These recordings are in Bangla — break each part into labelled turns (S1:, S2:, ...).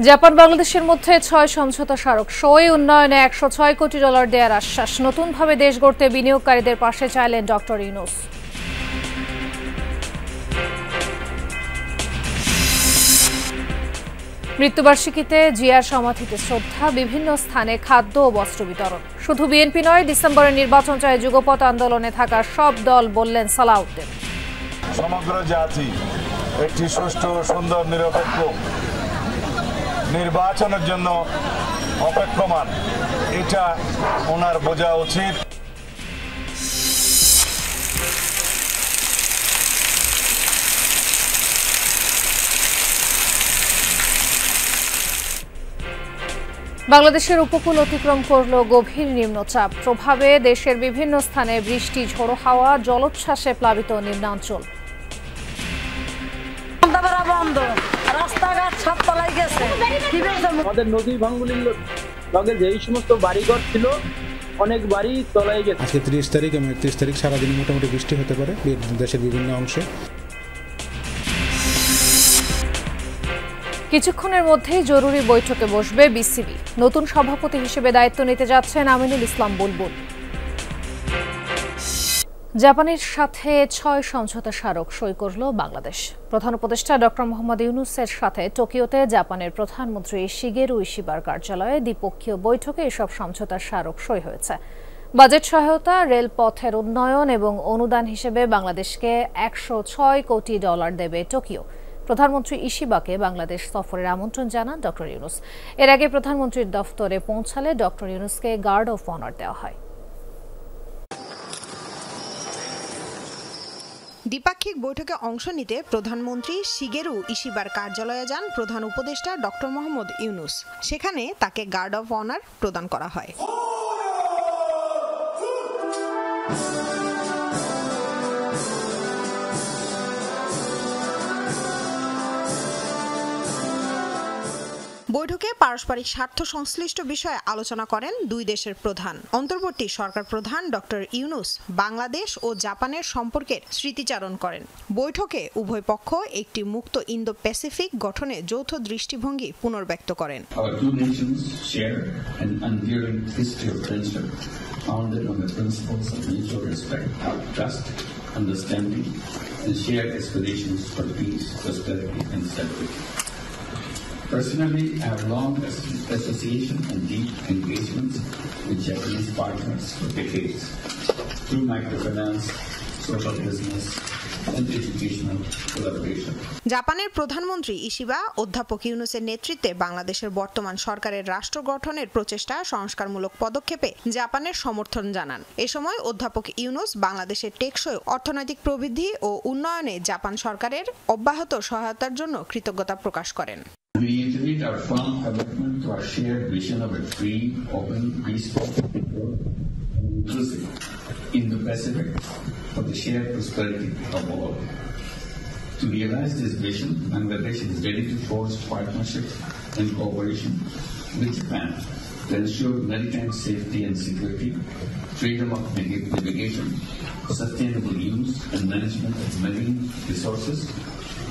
S1: জাপান বাংলাদেশের মধ্যে ৬ সমঝোতা স্মারক সই, উন্নয়নে $১০৬ কোটি দেওয়ার আশ্বাস। নতুনভাবে দেশ গড়তে বিনিয়োগকারীদের পাশে চাইলেন ডক্টর ইউনূস। মৃত্যুবার্ষিকীতে জিয়ার সমাধিতে শ্রদ্ধা, বিভিন্ন স্থানে খাদ্য ও বস্ত্র বিতরণ। শুধু বিএনপি নয়, ডিসেম্বরের নির্বাচন চায় যুগপৎ আন্দোলনে থাকা সব দল, বললেন সালাউদ্দিন।
S2: সমগ্র জাতি একটি সুষ্ঠু, সুন্দর, নিরপেক্ষ নির্বাচনের জন্য অপেক্ষমান, এটা ওনার বোঝা উচিত।
S1: বাংলাদেশের উপকূল অতিক্রম করল গভীর নিম্নচাপ। প্রভাবে দেশের বিভিন্ন স্থানে বৃষ্টি, ঝোড়ো হাওয়া, জলোচ্ছ্বাসে প্লাবিত নিম্নাঞ্চল।
S3: আমাদের নদী ভাঙ্গুলির লগে যেই সমস্ত বাড়িঘর ছিল, অনেক বাড়ি তলায় গেছে।
S4: আজকে 30 তারিখ এবং 31 তারিখ সারাদিন মোটামুটি বৃষ্টি হতে পারে দেশের বিভিন্ন অংশে।
S1: কিছুক্ষণের মধ্যেই জরুরি বৈঠকে বসবে বিসিবি। নতুন সভাপতি হিসেবে দায়িত্ব নিতে যাচ্ছেন আমিনুল ইসলাম বুলবুল। জাপানের সাথে ৬ সমঝোতা স্মারক সই করল বাংলাদেশ। প্রধান উপদেষ্টা ডক্টর মোহাম্মদ ইউনূসের সাথে টোকিওতে জাপানের প্রধানমন্ত্রী শিগেরু ইশিবার কার্যালয়ে দ্বিপক্ষীয় বৈঠকে এসব সমঝোতার স্মারক সই হয়েছে। বাজেট সহায়তা, রেলপথের উন্নয়ন এবং অনুদান হিসেবে বাংলাদেশকে $১০৬ কোটি দেবে টোকিও। প্রধানমন্ত্রী ইশিবাকে বাংলাদেশ সফরের আমন্ত্রণ জানান ডক্টর ইউনূস। এর আগে প্রধানমন্ত্রীর দফতরে পৌঁছালে ডক্টর ইউনূসকে গার্ড অফ অনার দেওয়া হয়।
S5: দ্বিপাক্ষিক বৈঠকে অংশ নিতে প্রধানমন্ত্রী শিগেরু ইশিবার কার্যালয়ে যান প্রধান উপদেষ্টা ডক্টর মোহাম্মদ ইউনূস। সেখানে তাকে গার্ড অফ অনার প্রদান করা হয়। বৈঠকে পারস্পরিক স্বার্থ সংশ্লিষ্ট বিষয়ে আলোচনা করেন দুই দেশের প্রধান। অন্তর্বর্তী সরকার প্রধান ডক্টর ইউনূস বাংলাদেশ ও জাপানের সম্পর্কের স্মৃতিচারণ করেন। বৈঠকে উভয় পক্ষ একটি মুক্ত ইন্দো প্যাসিফিক গঠনে যৌথ দৃষ্টিভঙ্গি পুনর্ব্যক্ত করেন।
S6: Personally, I have long association and deep engagements with Japanese partners for decades through microfinance, social business, and educational collaboration.
S5: জাপানের প্রধানমন্ত্রী ইশিবা অধ্যাপক ইউনূসের নেতৃত্বে বাংলাদেশের বর্তমান সরকারের রাষ্ট্র গঠনের প্রচেষ্টা, সংস্কারমূলক পদক্ষেপে জাপানের সমর্থন জানান। এ সময় অধ্যাপক ইউনূস বাংলাদেশের টেকসই অর্থনৈতিক প্রবৃদ্ধি ও উন্নয়নে জাপান সরকারের অব্যাহত সহায়তার জন্য কৃতজ্ঞতা প্রকাশ করেন।
S6: We reiterate our firm commitment to our shared vision of a free, open, peaceful, and inclusive Indo-Pacific for the shared prosperity of all. To realize this vision, Bangladesh is ready to forge partnership and cooperation with Japan to ensure maritime safety and security, freedom of navigation, sustainable use and management of marine resources,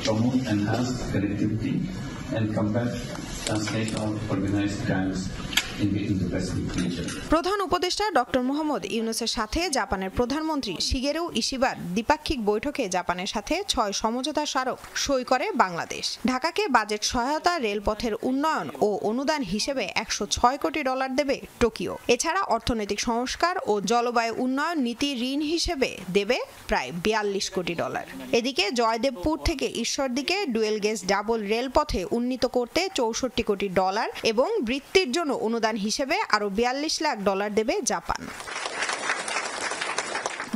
S6: promote enhanced connectivity, and combat transnational organized crimes in the Indo-Pacific region.
S5: প্রধান উপদেষ্টা ডক্টর মোহাম্মদ ইউনূসের সাথে জাপানের প্রধানমন্ত্রী শিগেরু ইশিবার দ্বিপাক্ষিক বৈঠকে জাপানের সাথে ৬ সমঝোতা স্মারক সই করে বাংলাদেশ। ঢাকাকে বাজেট সহায়তা, রেলপথের উন্নয়ন ও অনুদান হিসেবে $১০৬ কোটি দেবে টোকিও। এছাড়া অর্থনৈতিক সংস্কার ও জলবায়ু উন্নয়ন নীতি ঋণ হিসেবে দেবে প্রায় $৪২ কোটি। এদিকে জয়দেবপুর থেকে ঈশ্বরদীকে ডুয়েল গেজ ডাবল রেলপথে উন্নীত করতে $৬৪ কোটি এবং বৃত্তির জন্য অনুদান হিসেবে আরো $৪২ লাখ দেবে জাপান।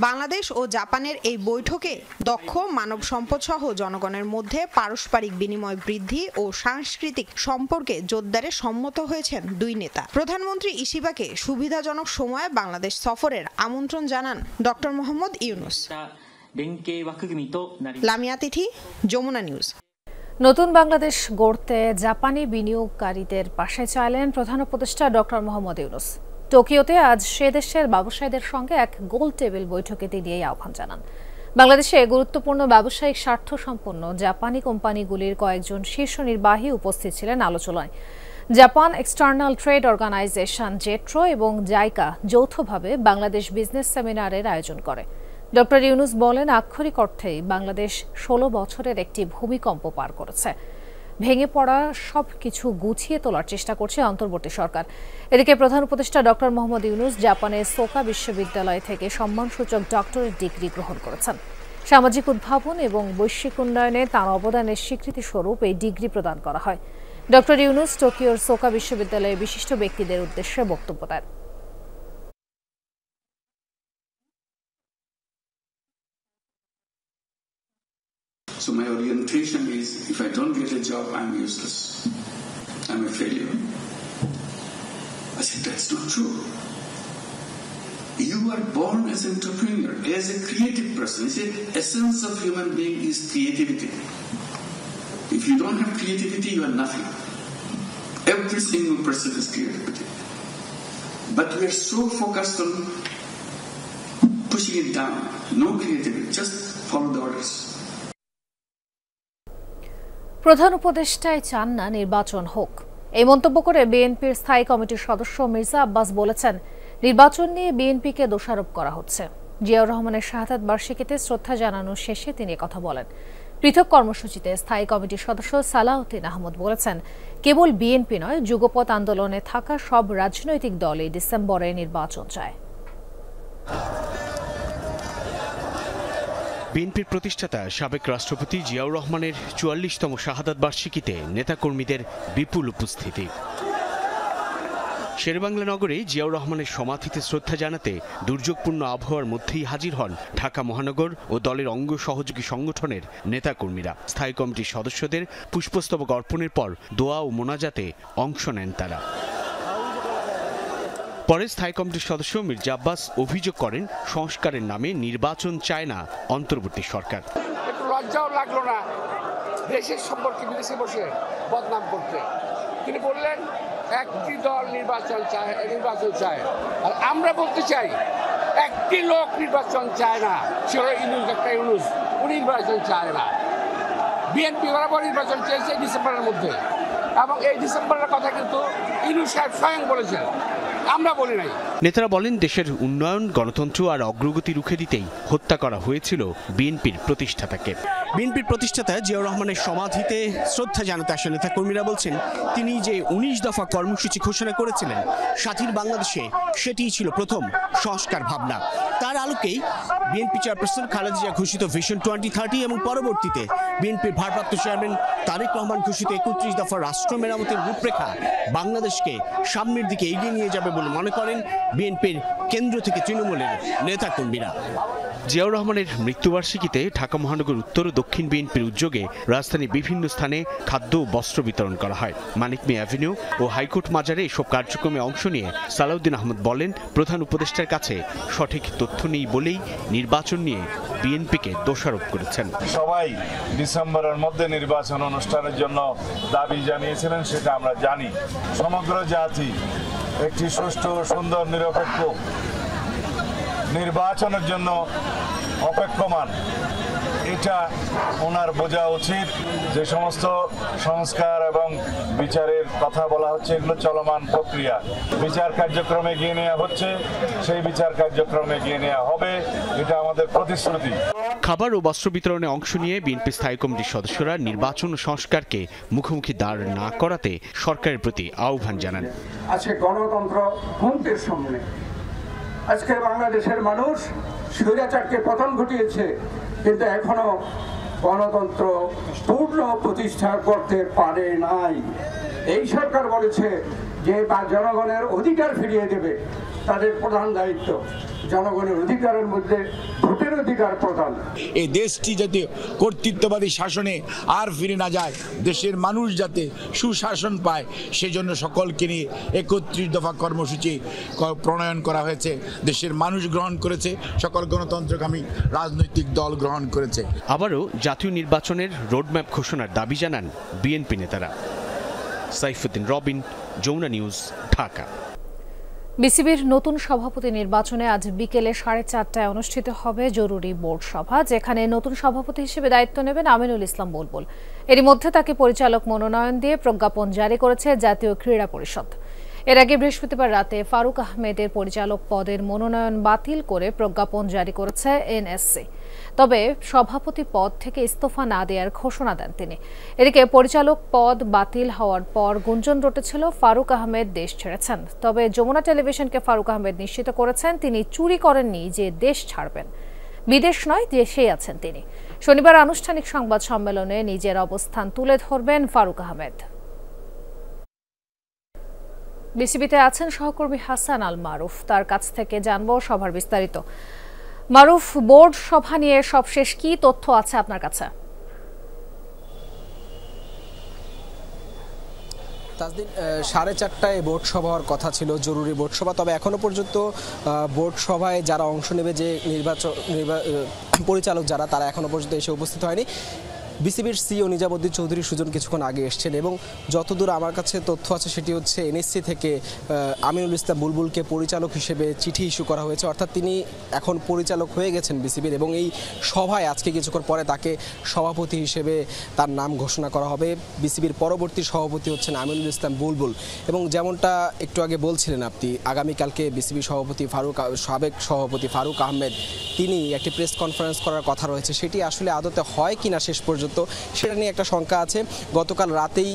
S5: বাংলাদেশ ও জাপানের এই বৈঠকে দক্ষ মানব সম্পদ সহ জনগণের মধ্যে পারস্পরিক বিনিময় বৃদ্ধি ও সাংস্কৃতিক সম্পর্কে জোরদারে সম্মত হয়েছেন দুই নেতা। প্রধানমন্ত্রী ইশিবাকে সুবিধাজনক সময়ে বাংলাদেশ সফরের আমন্ত্রণ জানান ডক্টর মোহাম্মদ ইউনূস। লামিয়া তিথি, যমুনা নিউজ।
S1: নতুন বাংলাদেশ গড়তে জাপানি বিনিয়োগকারীদের পাশে চাইলেন প্রধান উপদেষ্টা ডক্টর মোহাম্মদ ইউনূস। টোকিওতে আজ সে দেশের ব্যবসায়ীদের সঙ্গে এক গোল টেবিল বৈঠকে তিনি এই আহ্বান জানান। বাংলাদেশে গুরুত্বপূর্ণ ব্যবসায়িক স্বার্থ সম্পন্ন জাপানি কোম্পানিগুলির কয়েকজন শীর্ষ নির্বাহী উপস্থিত ছিলেন আলোচনায়। Japan external trade organization JETRO এবং জাইকা যৌথভাবে বাংলাদেশ বিজনেস সেমিনারের আয়োজন করে। ডক্টর ইউনুস বলেন, আক্ষরিক অর্থেই বাংলাদেশ 16 বছরের একটি ভূমিকম্প পার করেছে। ভেঙে পড়া সবকিছু গুছিয়ে তোলার চেষ্টা করছে অন্তর্বর্তী সরকার। এদিকে প্রধান উপদেষ্টা ডক্টর মোহাম্মদ ইউনুস জাপানের সোকা বিশ্ববিদ্যালয় থেকে সম্মানসূচক ডক্টরেট ডিগ্রি গ্রহণ করেছেন। সামাজিক উদ্ভাবন এবং বৈশ্বিক উন্নয়নে তাঁর অবদানের স্বীকৃতি স্বরূপ এই ডিগ্রি প্রদান করা হয়। ডক্টর ইউনুস টোকিওর সোকা বিশ্ববিদ্যালয়ের বিশিষ্ট ব্যক্তিদের উদ্দেশ্যে বক্তব্য দেন।
S6: So my orientation is, if I don't get a job, I'm useless. I'm a failure. I said, that's not true. You are born as an entrepreneur, as a creative person. It's the essence of human being is creativity. If you don't have creativity, you are nothing. Every single person is creativity. But we are so focused on pushing it down. No creativity, just follow the orders.
S1: প্রধান উপদেষ্টাই চান না নির্বাচন হোক, এই মন্তব্য করে বিএনপির স্থায়ী কমিটির সদস্য মির্জা আব্বাস বলেছেন, নির্বাচন নিয়ে বিএনপিকে দোষারোপ করা হচ্ছে। জিয়াউর রহমানের শাহাদাত বার্ষিকীতে শ্রদ্ধা জানানোর শেষে তিনি কথা বলেন। পৃথক কর্মসূচিতে স্থায়ী কমিটির সদস্য সালাউদ্দিন আহমদ বলেছেন, কেবল বিএনপি নয়, যুগপৎ আন্দোলনে থাকা সব রাজনৈতিক দলই ডিসেম্বরে নির্বাচন চায়।
S7: বিএনপির প্রতিষ্ঠাতা সাবেক রাষ্ট্রপতি জিয়াউর রহমানের ৪৪তম শাহাদাত বার্ষিকীতে নেতাকর্মীদের বিপুল উপস্থিতি। শেরেবাংলা নগরে জিয়াউর রহমানের সমাধিতে শ্রদ্ধা জানাতে দুর্যোগপূর্ণ আবহাওয়ার মধ্যেই হাজির হন ঢাকা মহানগর ও দলের অঙ্গ সহযোগী সংগঠনের নেতাকর্মীরা। স্থায়ী কমিটির সদস্যদের পুষ্পস্তবক অর্পণের পর দোয়া ও মোনাজাতে অংশ নেন তারা। পরে স্থায়ী কমিটির সদস্য মির্জা আব্বাস অভিযোগ করেন, সংস্কারের নামে নির্বাচন চায় না অন্তর্বর্তী সরকার।
S8: একটু লজ্জাও লাগলো না দেশের সম্পর্কে বিদেশে বসে বদনাম করতে। তিনি বললেন, একটি দল নির্বাচন চায়, আর আমরা বলতে চাই একটি লোক নির্বাচন চায় না, সে হলো ইউনুস, ডক্টর ইউনুস। উনি নির্বাচন চায় না। বিএনপি বরাবর নির্বাচন চেয়েছে ডিসেম্বরের মধ্যে, এবং এই ডিসেম্বরের কথা কিন্তু ইউনুস সাহেব স্বয়ং বলেছেন, আমরা বলি নাই।
S7: নেতারা বলেন, দেশের উন্নয়ন, গণতন্ত্র আর অগ্রগতি রুখে দিতেই হত্যা করা হয়েছিল বিএনপির প্রতিষ্ঠাতাকে। বিএনপির প্রতিষ্ঠাতা জিয়াউর রহমানের সমাধিতে শ্রদ্ধা জানাতে আসা নেতাকর্মীরা বলছেন, তিনি যে 19 দফা কর্মসূচি ঘোষণা করেছিলেন স্বাধীন বাংলাদেশে, সেটিই ছিল প্রথম সংস্কার ভাবনা। তার আলোকেই বিএনপি চেয়ারপারসন খালেদা জিয়া ঘোষিত ভিশন 2030 এবং পরবর্তীতে বিএনপির ভারপ্রাপ্ত চেয়ারম্যান তারেক রহমান ঘোষিত 31 দফা রাষ্ট্র মেরামতের রূপরেখা বাংলাদেশকে সামনের দিকে এগিয়ে নিয়ে যাবে বলে মনে করেন বিএনপির কেন্দ্র থেকে তৃণমূলের নেতাকর্মীরা। জিয়াউর রহমানের মৃত্যুবার্ষিকীতে ঢাকা মহানগর উত্তর ও দক্ষিণ বিএনপির উদ্যোগে রাজধানীর বিভিন্ন স্থানে খাদ্য ও বস্ত্র বিতরণ করা হয়। মানিক মিয়া অ্যাভিনিউ ও হাইকোর্ট মাজারে এসব কার্যক্রমে অংশ নিয়ে সালাউদ্দিন আহমদ বলেন, প্রধান উপদেষ্টার কাছে সঠিক তথ্য নেই বলেই নির্বাচন নিয়ে বিএনপিকে দোষারোপ করেছেন।
S2: সবাই ডিসেম্বরের মধ্যে নির্বাচন অনুষ্ঠানের জন্য দাবি জানিয়েছিলেন, সেটা আমরা জানি। সমগ্র জাতি একটি সুষ্ঠু, সুন্দর, নিরপেক্ষ নির্বাচনের জন্য অপেক্ষমান। এটা ওনার বোঝা উচিত। যে সমস্ত সংস্কার এবং বিচারের কথা বলা হচ্ছে, এগুলো চলমান প্রক্রিয়া। বিচার কার্যক্রমে এগিয়ে নেওয়া হচ্ছে, সেই বিচার কার্যক্রমে এগিয়ে নেওয়া হবে, এটা আমাদের প্রতিশ্রুতি।
S7: খাবার ও বস্ত্র বিতরণে অংশ নিয়ে বিএনপি স্থায়ী কমিটির সদস্যরা নির্বাচন সংস্কারকে মুখোমুখি দাঁড় না করাতে সরকারের প্রতি আহ্বান জানান।
S9: আজকে গণতন্ত্র হুমকির সামনে। আজকে বাংলাদেশের মানুষ স্বৈরাচারকে পতন ঘটিয়েছে, কিন্তু এখনো গণতন্ত্র পূর্ণ প্রতিষ্ঠা করতে পারে নাই। এই সরকার বলেছে যে জনগণের অধিকার ফিরিয়ে দেবে, তাদের প্রধান দায়িত্ব জনগণের অধিকারের মধ্যে ভোটের অধিকার প্রদান।
S10: এই দেশটি যাতে কর্তৃত্ববাদী শাসনে আর ফিরে না যায়, দেশের মানুষ যাতে সুশাসন পায়, সেজন্য সকলকে নিয়ে 31 দফা কর্মসূচি প্রণয়ন করা হয়েছে। দেশের মানুষ গ্রহণ করেছে, সকল গণতন্ত্রকামী রাজনৈতিক দল গ্রহণ করেছে।
S7: আবারও জাতীয় নির্বাচনের রোডম্যাপ ঘোষণার দাবি জানান বিএনপি নেতারা। সাইফুদ্দিন রবিন, যমুনা নিউজ, ঢাকা।
S1: বিসিবির নতুন সভাপতি নির্বাচনে আজ বিকেলে 4:30টায় অনুষ্ঠিত হবে জরুরি বোর্ড সভা, যেখানে নতুন সভাপতি হিসেবে দায়িত্ব নেবেন আমিনুল ইসলাম বুলবুল। এরই মধ্যে তাকে পরিচালক মনোনয়ন দিয়ে প্রজ্ঞাপন জারি করেছে জাতীয় ক্রীড়া পরিষদ। এর আগে বৃহস্পতিবার রাতে ফারুক আহমেদের পরিচালক পদের মনোনয়ন বাতিল করে প্রজ্ঞাপন জারি করেছে এনএসসি। তবে সভাপতি পদ থেকে ইস্তফা না দেওয়ার ঘোষণা দেন তিনি। এদিকে পরিচালক পদ বাতিল হওয়ার পর গুঞ্জন রটেছিল ফারুক আহমেদ দেশ ছেড়েছেন। তবে যমুনা টেলিভিশনকে ফারুক আহমেদ নিশ্চিত করেছেন তিনি চুরি করেননি, যে দেশ ছাড়বেন, বিদেশ নয়, দেশেই আছেন তিনি। শনিবার আনুষ্ঠানিক সংবাদ সম্মেলনে নিজের অবস্থান তুলে ধরবেন ফারুক আহমেদ। বিসিবিতে আছেন সহকর্মী হাসান আল মারুফ, তার কাছ থেকে জানবো সভার বিস্তারিত। মারুফ, বোর্ড সভা নিয়ে সবশেষ কি তথ্য আছে আপনার কাছে?
S11: তাজদিন, 4:30টায় বোর্ড সভা হওয়ার কথা ছিল, জরুরি বোর্ড সভা। তবে এখনো পর্যন্ত বোর্ড সভায় যারা অংশ নেবে, যে পরিচালক যারা, তারা এখনো পর্যন্ত এসে উপস্থিত হয়নি। বিসিবির সিইও নিজামুদ্দিন চৌধুরী সুজন কিছুক্ষণ আগে এসেছেন এবং যতদূর আমার কাছে তথ্য আছে সেটি হচ্ছে এনএসসি থেকে আমিনুল ইসলাম বুলবুলকে পরিচালক হিসেবে চিঠি ইস্যু করা হয়েছে, অর্থাৎ তিনি এখন পরিচালক হয়ে গেছেন বিসিবির। এবং এই সভায় আজকে কিছুক্ষণ পরে তাকে সভাপতি হিসেবে তার নাম ঘোষণা করা হবে। বিসিবির পরবর্তী সভাপতি হচ্ছেন আমিনুল ইসলাম বুলবুল। এবং যেমনটা একটু আগে বলছিলেন আপনি, আগামীকালকে বিসিবি সভাপতি সাবেক সভাপতি ফারুক আহমেদ তিনি একটি প্রেস কনফারেন্স করার কথা রয়েছে। সেটি আসলে আদতে হয় কিনা শেষ পর্যন্ত সেটা নিয়ে একটা শঙ্কা আছে। গতকাল রাতেই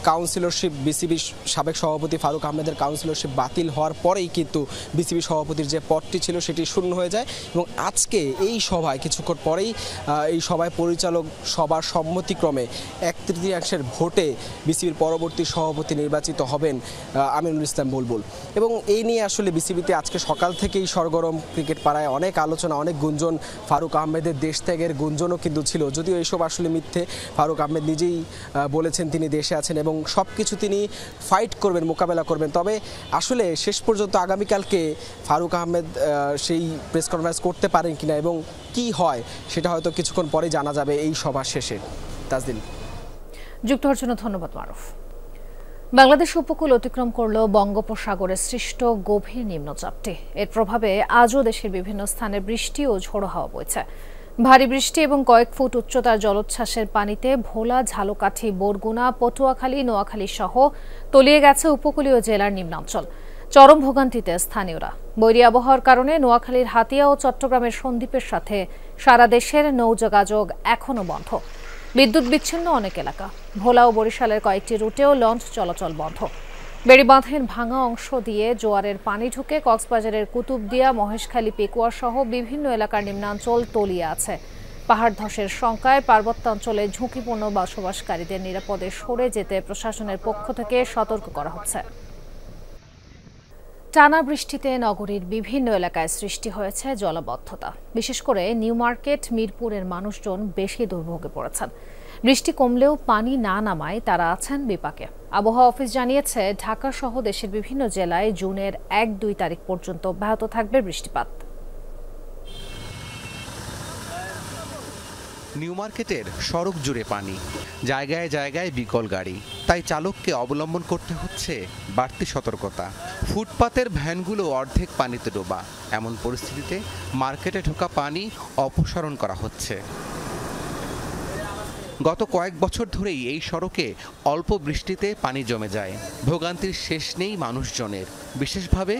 S11: কাউন্সিলরশিপ, বিসিবির সাবেক সভাপতি ফারুক আহমেদের কাউন্সিলরশিপ বাতিল হওয়ার পরেই কিন্তু বিসিবি সভাপতির যে পদটি ছিল সেটি শূন্য হয়ে যায়। এবং আজকে এই সভায় কিছুক্ষণ পরেই এই সভায় পরিচালক সবার সম্মতিক্রমে 1/3 ভোটে বিসিবির পরবর্তী সভাপতি নির্বাচিত হবেন আমিনুল ইসলাম বুলবুল। এবং এই নিয়ে আসলে বিসিবিতে আজকে সকাল থেকেই সরগরম ক্রিকেট পাড়ায় অনেক আলোচনা, অনেক গুঞ্জন। ফারুক আহমেদের দেশ ত্যাগের গুঞ্জনও কিন্তু ছিল, যদিও এইসব আসলে মিথ্যে। ফারুক আহমেদ নিজেই বলেছেন তিনি দেশে আছেন এবং সব কিছু তিনি ফাইট করবেন, মোকাবেলা করবেন। তবে আসলে শেষ পর্যন্ত আগামীকালকে ফারুক আহমেদ সেই প্রেস কনফারেন্স করতে পারেন কিনা এবং কি হয় সেটা হয়তো কিছুক্ষণ পরে জানা যাবে এই সভা শেষে। তাজদিন,
S1: যুক্ত হওয়ার জন্য ধন্যবাদ মারুফ। বাংলাদেশ উপকূল অতিক্রম করল বঙ্গোপসাগরে সৃষ্ট গভীর নিম্নচাপটি। এর প্রভাবে আজও দেশের বিভিন্ন স্থানে বৃষ্টি ও ঝোড়ো হাওয়া বইছে। ভারী বৃষ্টি এবং কয়েক ফুট উচ্চতার জলোচ্ছ্বাসের পানিতে ভোলা, ঝালকাঠি, বরগুনা, পটুয়াখালী, নোয়াখালী সহ তলিয়ে গেছে উপকূলীয় জেলার নিম্নাঞ্চল। চরম ভোগান্তিতে স্থানীয়রা। বৈরী আবহাওয়ার কারণে নোয়াখালীর হাতিয়া ও চট্টগ্রামের সন্দ্বীপের সাথে সারা দেশের নৌ যোগাযোগ এখনও বন্ধ। বিদ্যুৎ বিচ্ছিন্ন অনেক এলাকা। ভোলা ও বরিশালের কয়েকটি রুটেও লঞ্চ চলাচল বন্ধ। বেড়িবাঁধের ভাঙা অংশ দিয়ে জোয়ারের পানি ঢুকে কক্সবাজারের কুতুবদিয়া, মহেশখালী, পেকুয়া সহ বিভিন্ন এলাকার নিম্নাঞ্চল তলিয়ে আছে। পাহাড় ধসের শঙ্কায় পার্বত্যাঞ্চলে ঝুঁকিপূর্ণ বসবাসকারীদের নিরাপদে সরে যেতে প্রশাসনের পক্ষ থেকে সতর্ক করা হচ্ছে। টানা বৃষ্টিতে নগরীর বিভিন্ন এলাকায় সৃষ্টি হয়েছে জলাবদ্ধতা। বিশেষ করে নিউ মার্কেট, মিরপুরের মানুষজন বেশি দুর্ভোগে পড়েছেন। বৃষ্টি কমলেও পানি না নামায় তারা আছেন বিপাকে। আবহাওয়া অফিস জানিয়েছে, ঢাকা সহ দেশের বিভিন্ন জেলায় জুনের 1-2 তারিখ পর্যন্ত অব্যাহত থাকবে বৃষ্টিপাত।
S12: নিউ মার্কেটের সড়ক জুড়ে পানি, জায়গায় জায়গায় বিকল গাড়ি, তাই চালককে অবলম্বন করতে হচ্ছে বাড়তি সতর্কতা। ফুটপাতের ভ্যানগুলো অর্ধেক পানিতে ডোবা। এমন পরিস্থিতিতে মার্কেটে ঢোকা পানি অপসারণ করা হচ্ছে। গত কয়েক বছর ধরেই এই সড়কে অল্প বৃষ্টিতে পানি জমে যায়। ভোগান্তির শেষ নেই মানুষজনের। বিশেষভাবে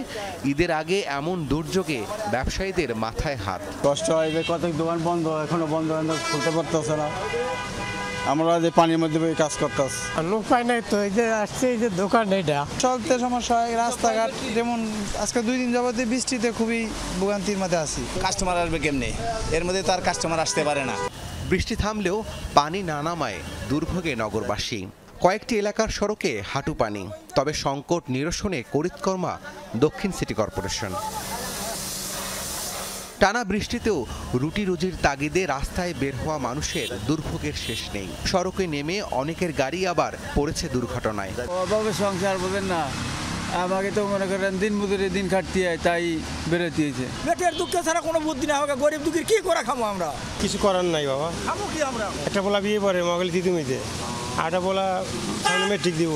S12: ঈদের আগে এমন দুর্যোগে ব্যবসায়ীদের মাথায় হাত।
S13: কষ্ট হয় যে কত দোকান বন্ধ, এখনো বন্ধ খুলতে পারতেছে না। আমরা যে পানির মধ্যে কাজ করতেছি,
S14: লোক পাই নাই তো, এই যে আসছে এই যে দোকান, এটা
S15: চলতে সমস্যা হয়। রাস্তাঘাট যেমন আজকে 2 দিন যাবতীয় বৃষ্টিতে খুবই ভোগান্তির মধ্যে আছি।
S16: কাস্টমার আসবে কেমনে? এর মধ্যে তার কাস্টমার আসতে পারে না।
S12: বৃষ্টি থামলেও পানি না নামায় দুর্ভোগে নগরবাসী। কয়েকটি এলাকার সড়কে হাঁটু পানি। তবে সংকট নিরসনে করিতকর্মা দক্ষিণ সিটি কর্পোরেশন। টানা বৃষ্টিতেও রুটি রুজির তাগিদে রাস্তায় বের হওয়া মানুষের দুর্ভোগের শেষ নেই। সড়কে নেমে অনেকের গাড়ি আবার পড়েছে দুর্ঘটনায়।
S13: অভাবে সংসার পাবেন না, আমাকে তো মনে করেন দিন মজুরি দিন খাটতে হয়, তাই বেরোতে হয়েছে।
S17: পেটের দুঃখ ছাড়া কোনো বুদ্ধি না হবে। গরিব দুঃখের কি করে খাবো আমরা?
S18: কিছু করার নাই বাবা।
S17: খাবো কি আমরা?
S18: একটা বলা বিয়ে পরে মগল দিদিমিতে, আটা বলা মেট্রিক দিব,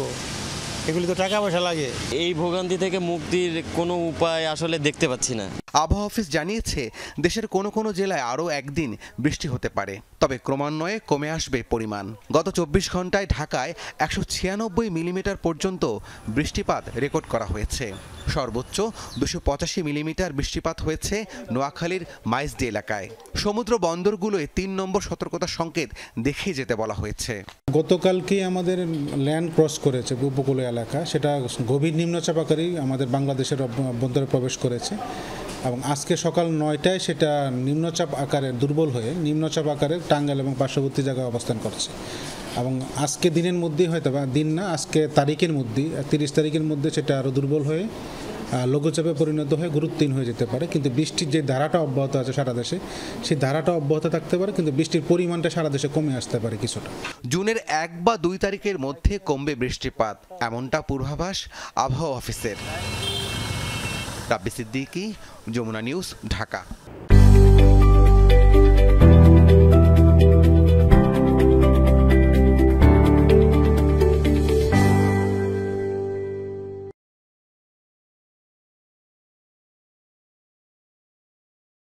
S13: এগুলি তো টাকা পয়সা লাগে।
S18: এই ভোগান্তি থেকে মুক্তির কোনো উপায় আসলে দেখতে পাচ্ছি না।
S12: আবহাওয়া অফিস জানিয়েছে দেশের কোনো কোনো জেলায় আরও একদিন বৃষ্টি হতে পারে, তবে ক্রমান্বয়ে কমে আসবে পরিমাণ। গত 24 ঘন্টায় ঢাকায় 196 মিলিমিটার পর্যন্ত বৃষ্টিপাত রেকর্ড করা হয়েছে। সর্বোচ্চ 285 মিলিমিটার বৃষ্টিপাত হয়েছে নোয়াখালীর মাইজডি এলাকায়। সমুদ্র বন্দরগুলোয় 3 নম্বর সতর্কতা সংকেত দেখে যেতে বলা হয়েছে।
S4: গতকালকে আমাদের ল্যান্ড ক্রস করেছে উপকূলীয় এলাকা, সেটা গভীর নিম্নচাপ আকারেই আমাদের বাংলাদেশের বন্দরে প্রবেশ করেছে এবং আজকে সকাল 9টায় সেটা নিম্নচাপ আকারে দুর্বল হয়ে নিম্নচাপ আকারে টাঙ্গাইল এবং পার্শ্ববর্তী জায়গায় অবস্থান করছে এবং আজকে দিনের মধ্যেই হয়তো বা দিন না, আজকে তারিখের মধ্যেই 30 তারিখের মধ্যে সেটা আরও দুর্বল হয়ে লঘুচাপে পরিণত হয়ে গুরুত্বহীন হয়ে যেতে পারে। কিন্তু বৃষ্টির যে ধারাটা অব্যাহত আছে সারা দেশে, সেই ধারাটা অব্যাহত থাকতে পারে, কিন্তু বৃষ্টির পরিমাণটা সারা দেশে কমে আসতে পারে কিছুটা।
S12: জুনের 1 বা 2 তারিখের মধ্যে কমবে বৃষ্টিপাত, এমনটা পূর্বাভাস আবহাওয়া অফিসের। রাব্বি সিদ্দিকী, যমুনা নিউজ, ঢাকা।